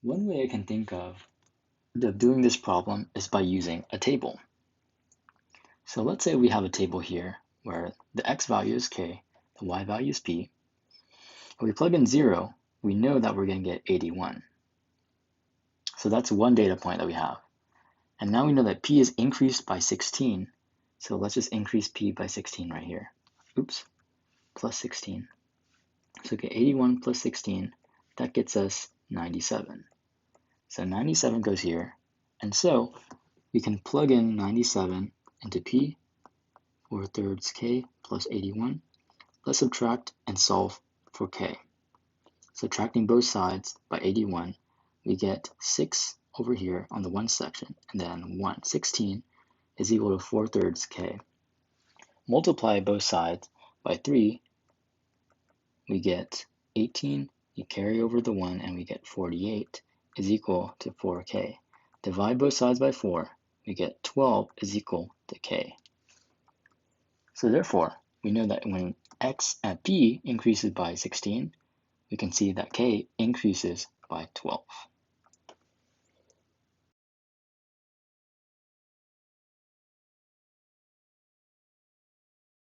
One way I can think of doing this problem is by using a table. So let's say we have a table here where the x value is k, the y value is p. If we plug in 0, we know that we're going to get 81. So that's one data point that we have. And now we know that p is increased by 16. So let's just increase p by 16 right here. Oops, plus 16. So get 81 plus 16, that gets us 97. So 97 goes here. And so we can plug in 97 into p, 4/3 k plus 81. Let's subtract and solve for k. Subtracting both sides by 81, we get 6 over here on the one section, and then 1. 16 is equal to 4/3 k. Multiply both sides by 3, we get 18. You carry over the 1, and we get 48 is equal to 4k. Divide both sides by 4, we get 12 is equal to k. So therefore, we know that when x at p increases by 16, we can see that k increases by 12.